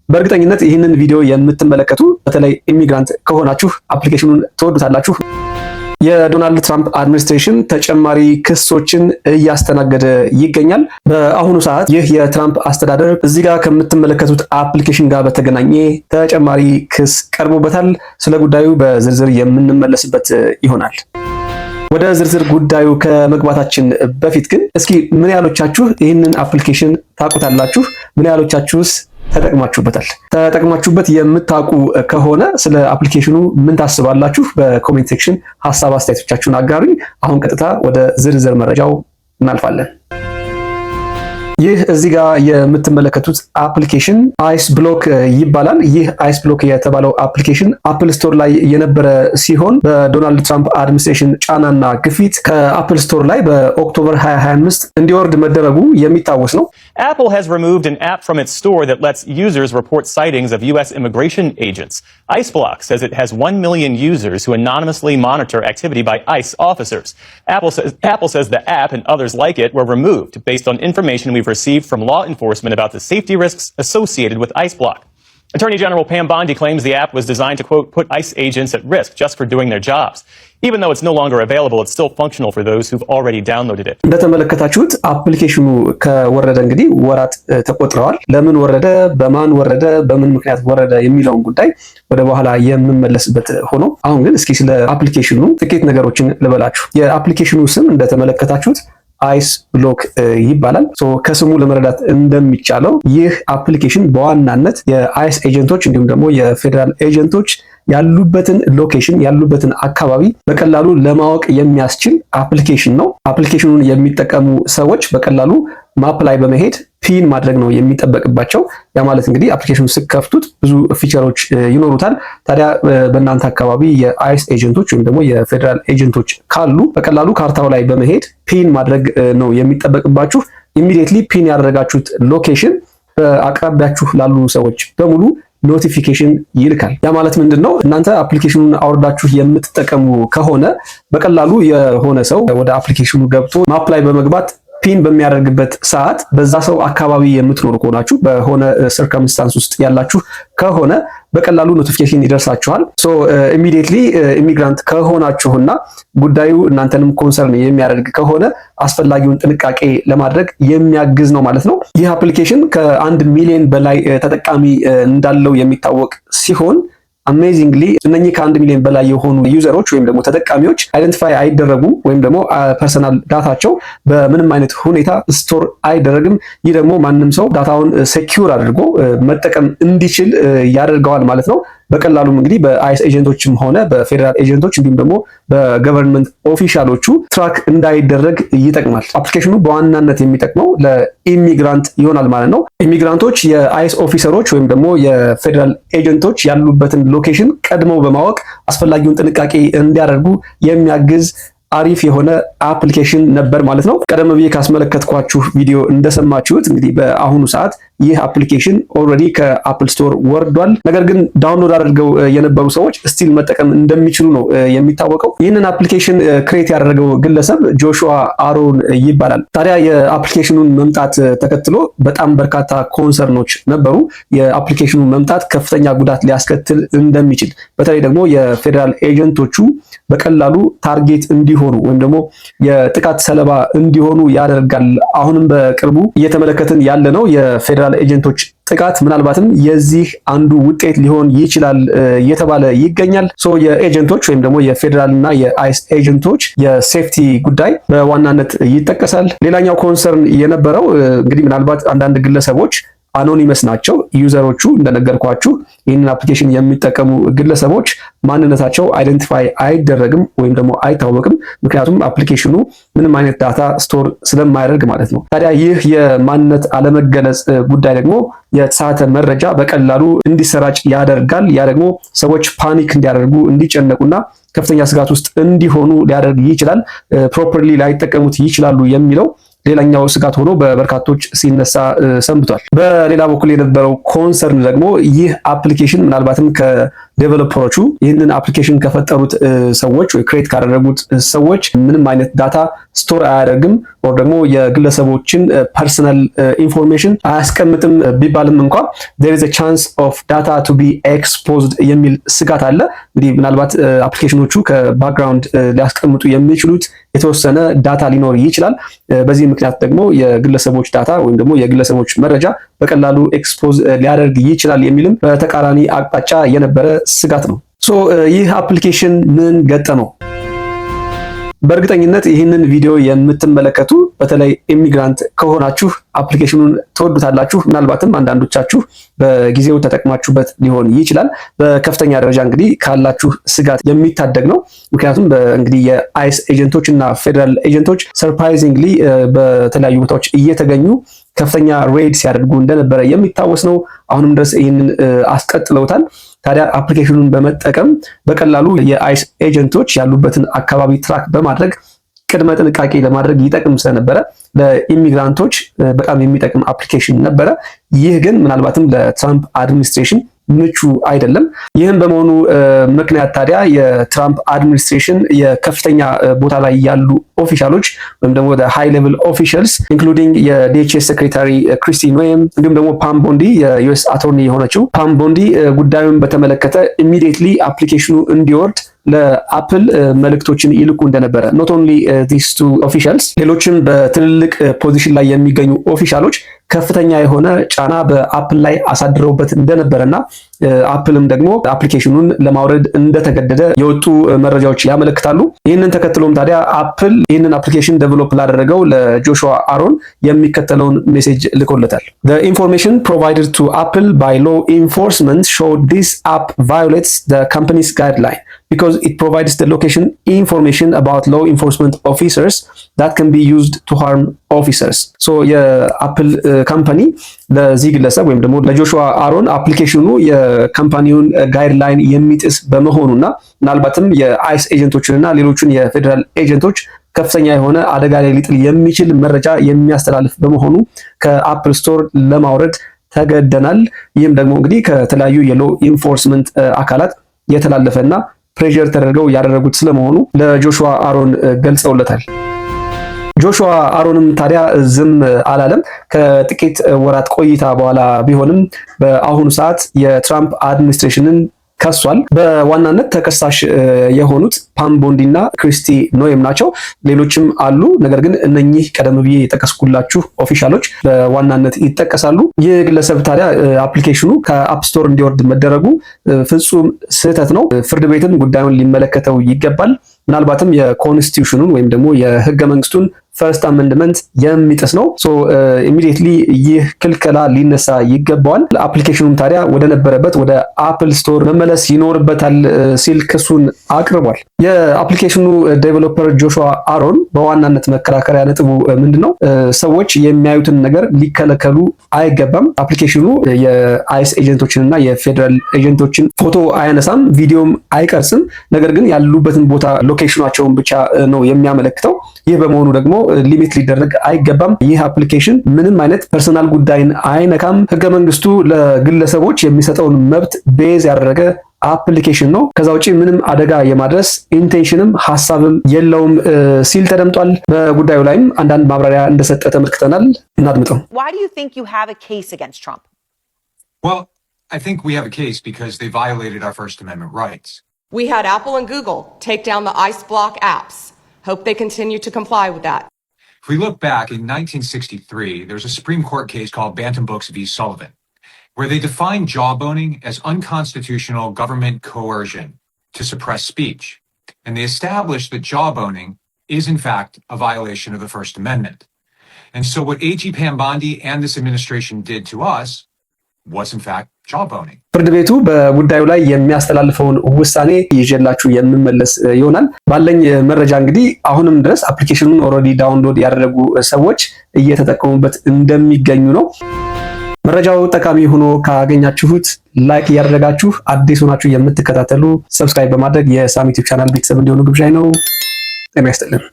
በእርግጠኝነት ይህንን ቪዲዮ የምትመለከቱ በተለይ ኢሚግራንት ከሆናችሁ አፕሊኬሽኑን ትወዱታላችሁ። የዶናልድ ትራምፕ አድሚኒስትሬሽን ተጨማሪ ክሶችን እያስተናገደ ይገኛል። በአሁኑ ሰዓት ይህ የትራምፕ አስተዳደር እዚህ ጋር ከምትመለከቱት አፕሊኬሽን ጋር በተገናኘ ተጨማሪ ክስ ቀርቦበታል። ስለ ጉዳዩ በዝርዝር የምንመለስበት ይሆናል። ወደ ዝርዝር ጉዳዩ ከመግባታችን በፊት ግን እስኪ ምን ያህሎቻችሁ ይህንን አፕሊኬሽን ታውቁታላችሁ? ምን ያህሎቻችሁስ ተጠቅማችሁበታል? ተጠቅማችሁበት የምታውቁ ከሆነ ስለ አፕሊኬሽኑ ምን ታስባላችሁ? በኮሜንት ሴክሽን ሐሳብ አስተያየቶቻችሁን አጋሩኝ። አሁን ቀጥታ ወደ ዝርዝር መረጃው እናልፋለን። ይህ እዚህ ጋር የምትመለከቱት አፕሊኬሽን አይስ ብሎክ ይባላል። ይህ አይስ ብሎክ የተባለው አፕሊኬሽን አፕል ስቶር ላይ የነበረ ሲሆን በዶናልድ ትራምፕ አድሚኒስትሬሽን ጫናና ግፊት ከአፕል ስቶር ላይ በኦክቶበር 2025 እንዲወርድ መደረጉ የሚታወስ ነው። Apple has removed an app from its store that lets users report sightings of U.S. immigration agents. IceBlock says it has 1 million users who anonymously monitor activity by ICE officers. Apple says the app and others like it were removed based on information we've received from law enforcement about the safety risks associated with IceBlock. Attorney General Pam Bondi claims the app was designed to, quote, put ICE agents at risk just for doing their jobs. Even though it's no longer available, it's still functional for those who've already downloaded it. እንደተመለከታችሁት አፕሊኬሽኑ ከወረደ እንግዲህ ወራት ተቆጥረዋል። ለምን ወረደ፣ በማን ወረደ፣ በምን ምክንያት ወረደ የሚለውን ጉዳይ ወደ በኋላ የምመለስበት ሆኖ አሁን ግን እስኪ ስለ አፕሊኬሽኑ ጥቂት ነገሮችን ልበላችሁ። የአፕሊኬሽኑ ስም እንደተመለከታችሁት አይስ ብሎክ ይባላል። ከስሙ ለመረዳት እንደሚቻለው ይህ አፕሊኬሽን በዋናነት የአይስ ኤጀንቶች እንዲሁም ደግሞ የፌዴራል ኤጀንቶች ያሉበትን ሎኬሽን ያሉበትን አካባቢ በቀላሉ ለማወቅ የሚያስችል አፕሊኬሽን ነው። አፕሊኬሽኑን የሚጠቀሙ ሰዎች በቀላሉ ማፕ ላይ በመሄድ ፒን ማድረግ ነው የሚጠበቅባቸው። ያ ማለት እንግዲህ አፕሊኬሽኑን ስከፍቱት ብዙ ፊቸሮች ይኖሩታል። ታዲያ በእናንተ አካባቢ የአይስ ኤጀንቶች ወይም ደግሞ የፌዴራል ኤጀንቶች ካሉ በቀላሉ ካርታው ላይ በመሄድ ፒን ማድረግ ነው የሚጠበቅባችሁ። ኢሚዲየትሊ ፒን ያደረጋችሁት ሎኬሽን በአቅራቢያችሁ ላሉ ሰዎች በሙሉ ኖቲፊኬሽን ይልካል። ያ ማለት ምንድነው? እናንተ አፕሊኬሽኑን አውርዳችሁ የምትጠቀሙ ከሆነ በቀላሉ የሆነ ሰው ወደ አፕሊኬሽኑ ገብቶ ማፕ ላይ በመግባት ፒን በሚያደርግበት ሰዓት በዛ ሰው አካባቢ የምትኖሩ ከሆናችሁ በሆነ ሰርከምስታንስ ውስጥ ያላችሁ ከሆነ በቀላሉ ኖቲፊኬሽን ይደርሳችኋል። ኢሚዲየትሊ ኢሚግራንት ከሆናችሁና ጉዳዩ እናንተንም ኮንሰርን የሚያደርግ ከሆነ አስፈላጊውን ጥንቃቄ ለማድረግ የሚያግዝ ነው ማለት ነው። ይህ አፕሊኬሽን ከ1 ሚሊዮን በላይ ተጠቃሚ እንዳለው የሚታወቅ ሲሆን አሜዚንግሊ እነኚህ ከ1 ሚሊዮን በላይ የሆኑ ዩዘሮች ወይም ደግሞ ተጠቃሚዎች አይደንቲፋይ አይደረጉም ወይም ደግሞ ፐርሰናል ዳታቸው በምንም አይነት ሁኔታ ስቶር አይደረግም። ይህ ደግሞ ማንም ሰው ዳታውን ሴኪዩር አድርጎ መጠቀም እንዲችል ያደርገዋል ማለት ነው። በቀላሉም እንግዲህ በአይስ ኤጀንቶችም ሆነ በፌዴራል ኤጀንቶች እንዲሁም ደግሞ በገቨርንመንት ኦፊሻሎቹ ትራክ እንዳይደረግ ይጠቅማል። አፕሊኬሽኑ በዋናነት የሚጠቅመው ለኢሚግራንት ይሆናል ማለት ነው። ኢሚግራንቶች የአይስ ኦፊሰሮች ወይም ደግሞ የፌዴራል ኤጀንቶች ያሉበትን ሎኬሽን ቀድመው በማወቅ አስፈላጊውን ጥንቃቄ እንዲያደርጉ የሚያግዝ አሪፍ የሆነ አፕሊኬሽን ነበር ማለት ነው። ቀደም ብዬ ካስመለከትኳችሁ ቪዲዮ እንደሰማችሁት እንግዲህ በአሁኑ ሰዓት ይህ አፕሊኬሽን ኦልሬዲ ከአፕል ስቶር ወርዷል። ነገር ግን ዳውንሎድ አድርገው የነበሩ ሰዎች ስቲል መጠቀም እንደሚችሉ ነው የሚታወቀው። ይህንን አፕሊኬሽን ክሬት ያደረገው ግለሰብ ጆሹዋ አሮን ይባላል። ታዲያ የአፕሊኬሽኑን መምጣት ተከትሎ በጣም በርካታ ኮንሰርኖች ነበሩ። የአፕሊኬሽኑ መምጣት ከፍተኛ ጉዳት ሊያስከትል እንደሚችል በተለይ ደግሞ የፌዴራል ኤጀንቶቹ በቀላሉ ታርጌት እንዲሆኑ ወይም ደግሞ የጥቃት ሰለባ እንዲሆኑ ያደርጋል። አሁንም በቅርቡ እየተመለከትን ያለነው የፌዴራል ኤጀንቶች ጥቃት ምናልባትም የዚህ አንዱ ውጤት ሊሆን ይችላል እየተባለ ይገኛል። የኤጀንቶች ወይም ደግሞ የፌዴራል እና የአይስ ኤጀንቶች የሴፍቲ ጉዳይ በዋናነት ይጠቀሳል። ሌላኛው ኮንሰርን የነበረው እንግዲህ ምናልባት አንዳንድ ግለሰቦች አኖኒመስ ናቸው። ዩዘሮቹ እንደነገርኳችሁ ይህንን አፕሊኬሽን የሚጠቀሙ ግለሰቦች ማንነታቸው አይደንቲፋይ አይደረግም ወይም ደግሞ አይታወቅም። ምክንያቱም አፕሊኬሽኑ ምንም አይነት ዳታ ስቶር ስለማያደርግ ማለት ነው። ታዲያ ይህ የማንነት አለመገለጽ ጉዳይ ደግሞ የተሳሳተ መረጃ በቀላሉ እንዲሰራጭ ያደርጋል። ያ ደግሞ ሰዎች ፓኒክ እንዲያደርጉ እንዲጨነቁና ከፍተኛ ስጋት ውስጥ እንዲሆኑ ሊያደርግ ይችላል። ፕሮፐርሊ ላይጠቀሙት ይችላሉ የሚለው ሌላኛው ስጋት ሆኖ በበርካቶች ሲነሳ ሰንብቷል። በሌላ በኩል የነበረው ኮንሰርን ደግሞ ይህ አፕሊኬሽን ምናልባትም ዴቨሎፐሮቹ ይህንን አፕሊኬሽን ከፈጠሩት ሰዎች ወይ ክሬት ካደረጉት ሰዎች ምንም አይነት ዳታ ስቶር አያደርግም ወይ ደግሞ የግለሰቦችን ፐርሰናል ኢንፎርሜሽን አያስቀምጥም ቢባልም እንኳን there is a chance of data to be exposed የሚል ስጋት አለ። እንግዲህ ምናልባት አፕሊኬሽኖቹ ከባክግራውንድ ሊያስቀምጡ የሚችሉት የተወሰነ ዳታ ሊኖር ይችላል። በዚህ ምክንያት ደግሞ የግለሰቦች ዳታ ወይም ደግሞ የግለሰቦች መረጃ በቀላሉ ኤክስፖዝ ሊያደርግ ይችላል የሚልም በተቃራኒ አቅጣጫ የነበረ ስጋት ነው። ይህ አፕሊኬሽን ምን ገጠመው? በእርግጠኝነት ይህንን ቪዲዮ የምትመለከቱ በተለይ ኢሚግራንት ከሆናችሁ አፕሊኬሽኑን ትወዱታላችሁ። ምናልባትም አንዳንዶቻችሁ በጊዜው ተጠቅማችሁበት ሊሆን ይችላል። በከፍተኛ ደረጃ እንግዲህ ካላችሁ ስጋት የሚታደግ ነው። ምክንያቱም እንግዲህ የአይስ ኤጀንቶች እና ፌደራል ኤጀንቶች ሰርፕራይዚንግሊ በተለያዩ ቦታዎች እየተገኙ ከፍተኛ ሬድ ሲያደርጉ እንደነበረ የሚታወስ ነው። አሁንም ድረስ ይህንን አስቀጥለውታል። ታዲያ አፕሊኬሽኑን በመጠቀም በቀላሉ የአይስ ኤጀንቶች ያሉበትን አካባቢ ትራክ በማድረግ ቅድመ ጥንቃቄ ለማድረግ ይጠቅም ስለነበረ ለኢሚግራንቶች በጣም የሚጠቅም አፕሊኬሽን ነበረ። ይህ ግን ምናልባትም ለትራምፕ አድሚኒስትሬሽን ምቹ አይደለም። ይህም በመሆኑ ምክንያት ታዲያ የትራምፕ አድሚኒስትሬሽን የከፍተኛ ቦታ ላይ ያሉ ኦፊሻሎች ወይም ደግሞ ሃይ ሌቭል ኦፊሻልስ ኢንክሉዲንግ የዲኤችኤስ ሴክሬታሪ ክሪስቲ ኖኤም እንዲሁም ደግሞ ፓም ቦንዲ የዩኤስ አቶርኒ የሆነችው ፓም ቦንዲ ጉዳዩን በተመለከተ ኢሚዲየትሊ አፕሊኬሽኑ እንዲወርድ ለአፕል መልእክቶችን ይልኩ እንደነበረ ኖት ኦንሊ ዲስ ቱ ኦፊሻልስ ሌሎችም በትልልቅ ፖዚሽን ላይ የሚገኙ ኦፊሻሎች ከፍተኛ የሆነ ጫና በአፕል ላይ አሳድረውበት እንደነበረና አፕልም ደግሞ አፕሊኬሽኑን ለማውረድ እንደተገደደ የወጡ መረጃዎች ያመለክታሉ። ይህንን ተከትሎም ታዲያ አፕል ይህንን አፕሊኬሽን ዴቨሎፕ ላደረገው ለጆሹዋ አሮን የሚከተለውን ሜሴጅ ልኮለታል። The information provided to Apple by law enforcement showed this app violates the company's guideline because it provides the location information about law enforcement officers that can be used to harm officers. So የአፕል ካምፓኒ ለዚህ ግለሰብ ወይም ደግሞ ለጆሹዋ አሮን አፕሊኬሽኑ የካምፓኒውን ጋይድላይን የሚጥስ በመሆኑና ምናልባትም የአይስ ኤጀንቶችንና ሌሎችን የፌደራል ኤጀንቶች ከፍተኛ የሆነ አደጋ ላይ ሊጥል የሚችል መረጃ የሚያስተላልፍ በመሆኑ ከአፕል ስቶር ለማውረድ ተገደናል። ይህም ደግሞ እንግዲህ ከተለያዩ የሎ ኢንፎርስመንት አካላት የተላለፈና ፕሬሸር ተደርገው ያደረጉት ስለመሆኑ ለጆሹዋ አሮን ገልጸውለታል። ጆሹዋ አሮንም ታዲያ ዝም አላለም። ከጥቂት ወራት ቆይታ በኋላ ቢሆንም በአሁኑ ሰዓት የትራምፕ አድሚኒስትሬሽንን ከሷል። በዋናነት ተከሳሽ የሆኑት ፓም ቦንዲ እና ክሪስቲ ኖኤም ናቸው። ሌሎችም አሉ። ነገር ግን እነኚህ ቀደም ብዬ የጠቀስኩላችሁ ኦፊሻሎች በዋናነት ይጠቀሳሉ። ይህ ግለሰብ ታዲያ አፕሊኬሽኑ ከአፕ ስቶር እንዲወርድ መደረጉ ፍጹም ስህተት ነው። ፍርድ ቤትም ጉዳዩን ሊመለከተው ይገባል። ምናልባትም የኮንስቲቱሽኑን ወይም ደግሞ የህገ መንግስቱን ፈርስት አሜንድመንት የሚጥስ ነው። ኢሚዲየትሊ ይህ ክልከላ ሊነሳ ይገባዋል። አፕሊኬሽኑም ታዲያ ወደ ነበረበት ወደ አፕል ስቶር መመለስ ይኖርበታል ሲል ክሱን አቅርቧል። የአፕሊኬሽኑ ዴቨሎፐር ጆሹዋ አሮን በዋናነት መከራከሪያ ነጥቡ ምንድነው? ሰዎች የሚያዩትን ነገር ሊከለከሉ አይገባም። አፕሊኬሽኑ የአይስ ኤጀንቶችን እና የፌደራል ኤጀንቶችን ፎቶ አያነሳም፣ ቪዲዮም አይቀርጽም። ነገር ግን ያሉበትን ቦታ ሎኬሽናቸውን ብቻ ነው የሚያመለክተው። ይህ በመሆኑ ደግሞ ሊሚት ሊደረግ አይገባም። ይህ አፕሊኬሽን ምንም አይነት ፐርሰናል ጉዳይን አይነካም። ህገ መንግስቱ ለግለሰቦች የሚሰጠውን መብት ቤዝ ያደረገ አፕሊኬሽን ነው። ከዛ ውጪ ምንም አደጋ የማድረስ ኢንቴንሽንም ሐሳብም የለውም ሲል ተደምጧል። በጉዳዩ ላይም አንዳንድ ማብራሪያ እንደሰጠ ተመልክተናል። እናድምጠው። Why do you think you have a case against Trump? Well, I think we have a case because they violated our First Amendment rights. We had Apple and Google take down the ICE block apps. Hope they continue to comply with that. If we look back in 1963, there was a Supreme Court case called Bantam Books v. Sullivan, where they defined jawboning as unconstitutional government coercion to suppress speech. And they established that jawboning is, in fact, a violation of the First Amendment. And so what A.G. Pam Bondi and this administration did to us was, in fact, jawboning. ፍርድ ቤቱ በጉዳዩ ላይ የሚያስተላልፈውን ውሳኔ ይዤላችሁ የምመለስ ይሆናል። ባለኝ መረጃ እንግዲህ አሁንም ድረስ አፕሊኬሽኑን ኦልሬዲ ዳውንሎድ ያደረጉ ሰዎች እየተጠቀሙበት እንደሚገኙ ነው። መረጃው ጠቃሚ ሆኖ ካገኛችሁት ላይክ እያደረጋችሁ አዲስ ሆናችሁ የምትከታተሉ ሰብስክራይብ በማድረግ የሳሚ ዩቲዩብ ቻናል ቤተሰብ እንዲሆኑ ግብዣይ ነው። ጤና ይስጥልን።